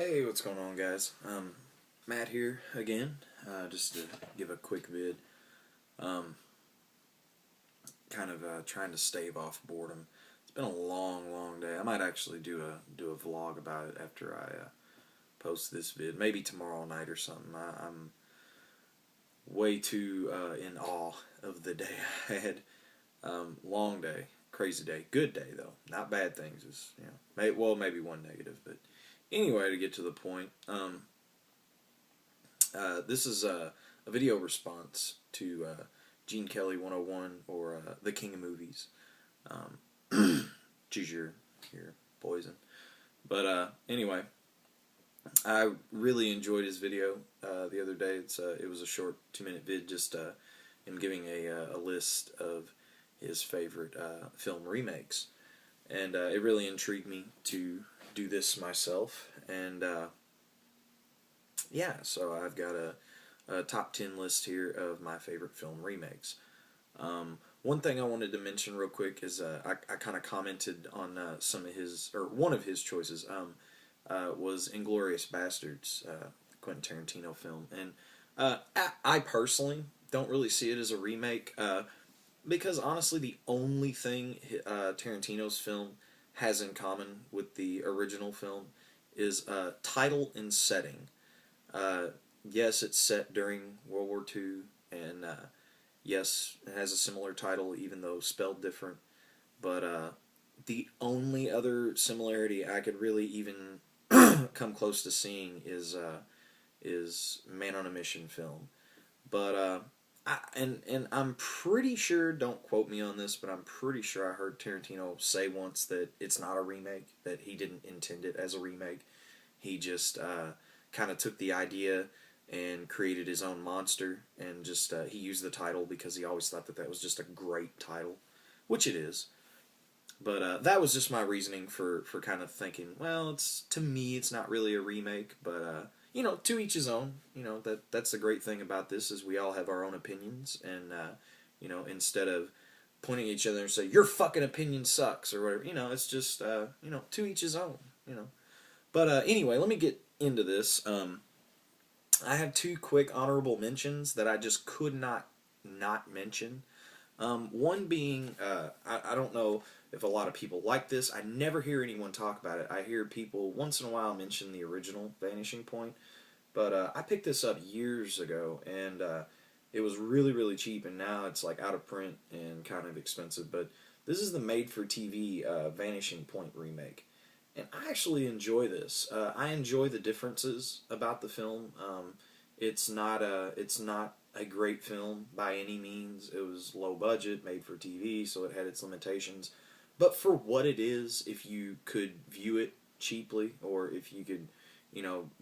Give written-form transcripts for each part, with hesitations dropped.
Hey, what's going on, guys? Matt here again, just to give a quick vid. Um, trying to stave off boredom. It's been a long day. I might actually do a vlog about it after I post this vid. Maybe tomorrow night or something. I'm way too in awe of the day I had. Long day, crazy day, good day though. Not bad things. Is maybe one negative, but anyway, to get to the point. This is a video response to Gene Kelly 101 or The King of Movies. Choose your poison. But anyway, I really enjoyed his video the other day. It was a short 2-minute vid, just him giving a list of his favorite film remakes, and it really intrigued me to do this myself. And yeah, so I've got a top 10 list here of my favorite film remakes. One thing I wanted to mention real quick is I kind of commented on some of his, or one of his choices was Inglourious Basterds, Quentin Tarantino film. And I personally don't really see it as a remake because honestly the only thing Tarantino's film has in common with the original film is title and setting. Yes, it's set during World War II, and yes, it has a similar title, even though spelled different. But the only other similarity I could really even come close to seeing is Man on a Mission film. But I'm pretty sure, don't quote me on this, but I'm pretty sure I heard Tarantino say once that it's not a remake, that he didn't intend it as a remake. He just kind of took the idea and created his own monster, and just he used the title because he always thought that was just a great title, which it is. But that was just my reasoning for kind of thinking, well, to me it's not really a remake, but to each his own. That's the great thing about this, is we all have our own opinions, and instead of pointing at each other and say your fucking opinion sucks or whatever, it's just to each his own. But anyway, let me get into this. I have two quick honorable mentions that I just could not mention. One being, I don't know if a lot of people like this. I never hear anyone talk about it. I hear people once in a while mention the original Vanishing Point. But I picked this up years ago, and it was really cheap, and now it's like out of print and kind of expensive. But this is the made-for-TV Vanishing Point remake. And I actually enjoy this. I enjoy the differences about the film. It's not a great film by any means. It was low budget, made for TV, so it had its limitations. But for what it is, if you could view it cheaply, or if you could,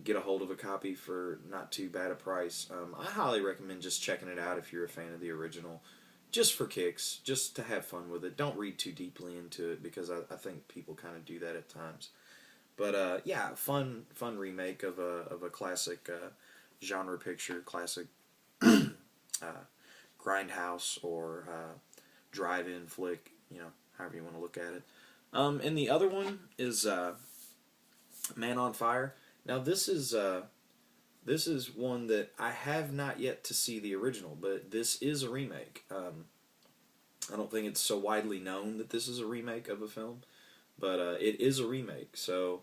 get a hold of a copy for not too bad a price, I highly recommend just checking it out if you're a fan of the original. Just for kicks, just to have fun with it. Don't read too deeply into it, because I think people kind of do that at times. But yeah, fun remake of a classic genre picture, classic grindhouse or drive-in flick, however you want to look at it. And the other one is Man on Fire. Now this is one that I have not yet to see the original, but this is a remake. I don't think it's so widely known that this is a remake of a film, but it is a remake. So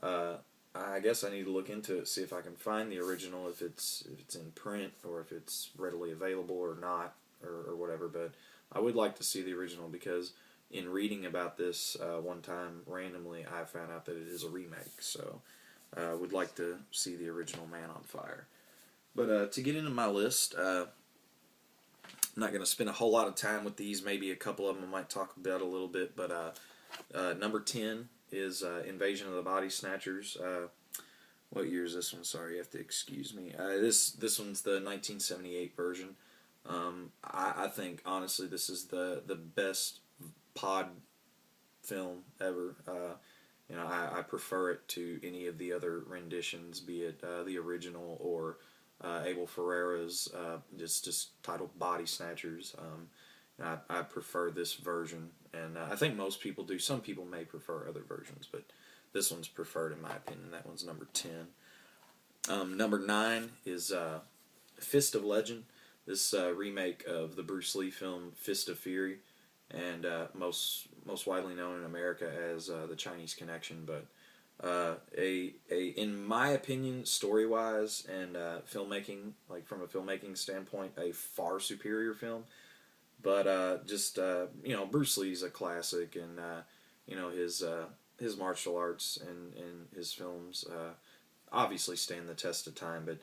I guess I need to look into it, see if I can find the original, if it's in print or if it's readily available or not, or whatever. But I would like to see the original, because in reading about this one time randomly, I found out that it is a remake. So I would like to see the original Man on Fire. But to get into my list, I'm not going to spend a whole lot of time with these. Maybe a couple of them I might talk about a little bit. But number 10 is Invasion of the Body Snatchers. What year is this one? Sorry, you have to excuse me. This one's the 1978 version. I think, honestly, this is the best pod film ever. I prefer it to any of the other renditions, be it the original or Abel Ferrara's just titled Body Snatchers. I prefer this version, and I think most people do. Some people may prefer other versions, but this one's preferred in my opinion. That one's number 10. Number 9 is Fist of Legend. This remake of the Bruce Lee film Fist of Fury, and most widely known in America as The Chinese Connection. But in my opinion, story wise and filmmaking, like from a filmmaking standpoint, a far superior film. But Bruce Lee's a classic, and his martial arts and his films obviously stand the test of time. But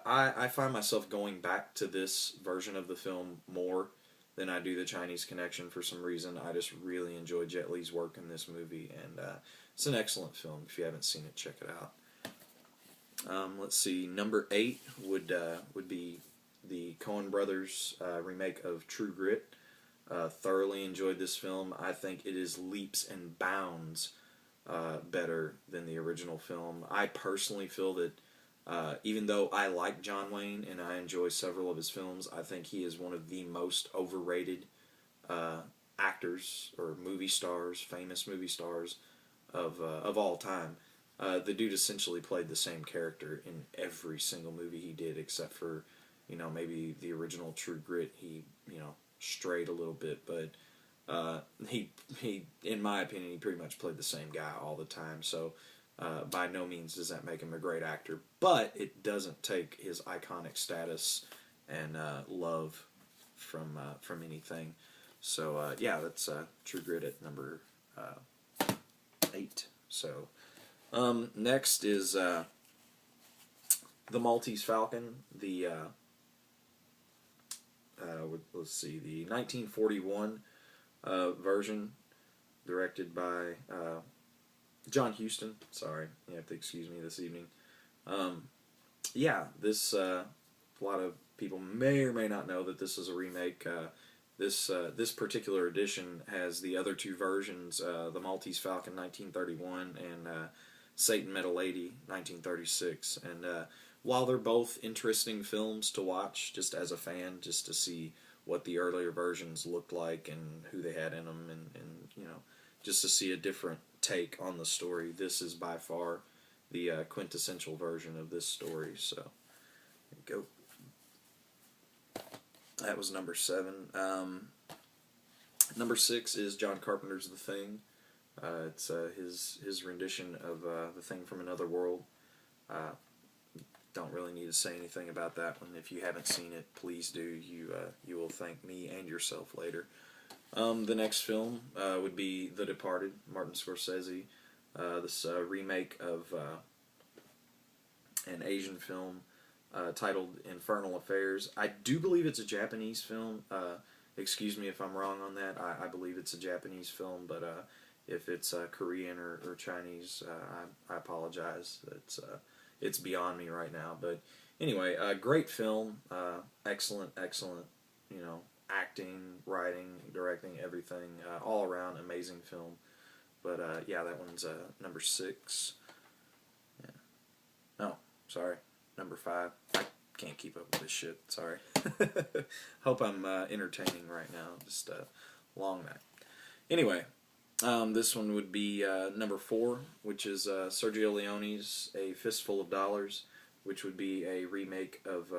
I find myself going back to this version of the film more than I do The Chinese Connection for some reason. I just really enjoy Jet Li's work in this movie, and it's an excellent film. If you haven't seen it, check it out. Let's see, number 8 would be the Coen Brothers remake of True Grit. Thoroughly enjoyed this film. I think it is leaps and bounds better than the original film. I personally feel that even though I like John Wayne and I enjoy several of his films, I think he is one of the most overrated actors or movie stars, famous movie stars of all time. The dude essentially played the same character in every single movie he did, except for maybe the original True Grit. He strayed a little bit, but he in my opinion, he pretty much played the same guy all the time. So by no means does that make him a great actor, but it doesn't take his iconic status and love from anything. So that's True Grit at number 8. So next is the Maltese Falcon. The let's see, the 1941 version, directed by John Huston. Sorry, you have to excuse me this evening. This a lot of people may or may not know that this is a remake. This particular edition has the other two versions, the Maltese Falcon 1931 and Satan Metal Lady 1936. And while they're both interesting films to watch, just as a fan, just to see what the earlier versions looked like and who they had in them, and just to see a different take on the story, this is by far the quintessential version of this story. So there you go. That was number 7. Number 6 is John Carpenter's The Thing. It's his rendition of The Thing from Another World. Don't really need to say anything about that one. If you haven't seen it, please do. You will thank me and yourself later. The next film would be The Departed, Martin Scorsese. This remake of an Asian film titled Infernal Affairs. I do believe it's a Japanese film. Excuse me if I'm wrong on that. I believe it's a Japanese film, but if it's Korean or Chinese, I apologize. It's beyond me right now. But anyway, great film. Excellent, acting, writing, directing, everything. All around amazing film. But that one's number 6. Yeah. No, sorry. Number 5. I can't keep up with this shit. Sorry. Hope I'm entertaining right now. Just a long night. Anyway, this one would be number 4, which is Sergio Leone's A Fistful of Dollars, which would be a remake of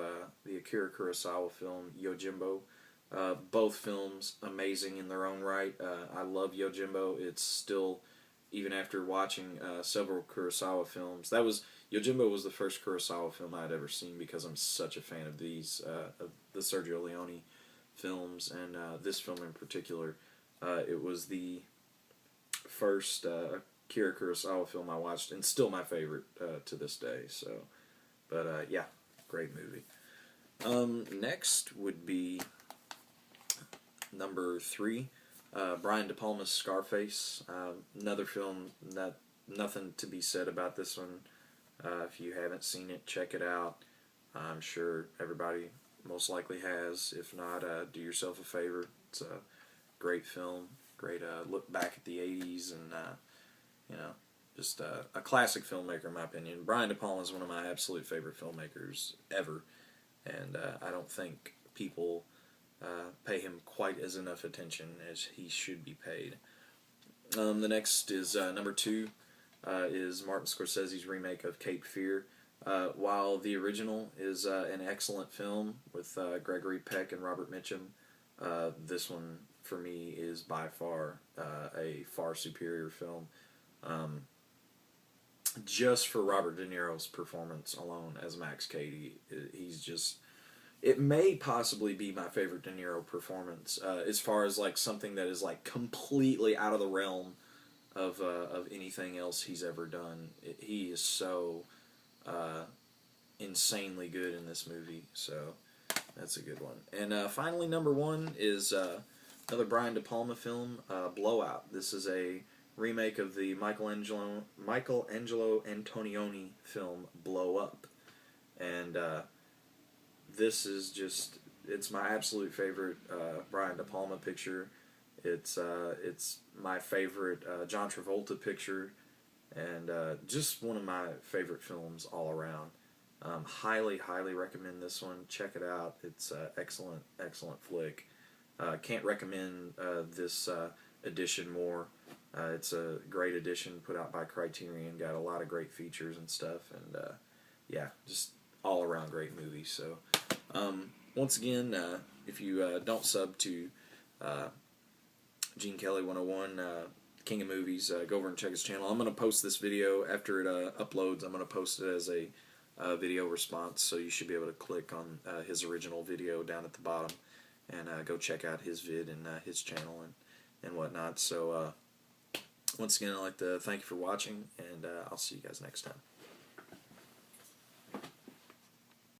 the Akira Kurosawa film Yojimbo. Both films amazing in their own right. I love Yojimbo. It's still, even after watching several Kurosawa films, Yojimbo was the first Kurosawa film I had ever seen because I'm such a fan of of the Sergio Leone films, and this film in particular. It was the first Akira Kurosawa film I watched, and still my favorite to this day. So, but great movie. Next would be number 3, Brian De Palma's Scarface. Another film that nothing to be said about this one. If you haven't seen it, check it out. I'm sure everybody most likely has. If not, do yourself a favor. It's a great film. Great look back at the 80s, and just a classic filmmaker in my opinion. Brian De Palma is one of my absolute favorite filmmakers ever, and I don't think people pay him quite as enough attention as he should be paid. The next is number 2, is Martin Scorsese's remake of Cape Fear. While the original is an excellent film with Gregory Peck and Robert Mitchum, this one for me is by far a far superior film. Just for Robert De Niro's performance alone as Max Cady, he's just. It may possibly be my favorite De Niro performance, as far as like something that is like completely out of the realm of anything else he's ever done. He is so insanely good in this movie, so that's a good one. And finally, number one is another Brian De Palma film, Blowout. This is a remake of the Michelangelo Antonioni film Blow Up, and this is just, it's my absolute favorite Brian De Palma picture. It's my favorite John Travolta picture, and just one of my favorite films all around. Highly recommend this one. Check it out. It's excellent flick. Can't recommend this edition more. It's a great edition put out by Criterion. Got a lot of great features and stuff, and yeah, just all around great movie. So once again, if you don't sub to Gene Kelly 101, King of Movies, go over and check his channel. I'm going to post this video after it uploads. I'm going to post it as a video response, so you should be able to click on his original video down at the bottom and go check out his vid and his channel and whatnot. So once again, I'd like to thank you for watching, and I'll see you guys next time.